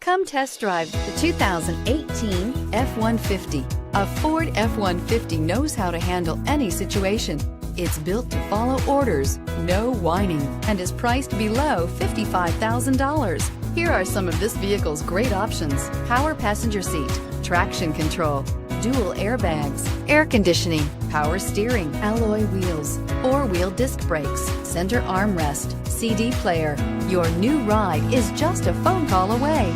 Come test drive the 2018 F-150. A Ford F-150 knows how to handle any situation. It's built to follow orders, no whining, and is priced below $55,000. Here are some of this vehicle's great options: power passenger seat, traction control, dual airbags, air conditioning, power steering, alloy wheels, four-wheel disc brakes, center armrest, CD player. Your new ride is just a phone call away.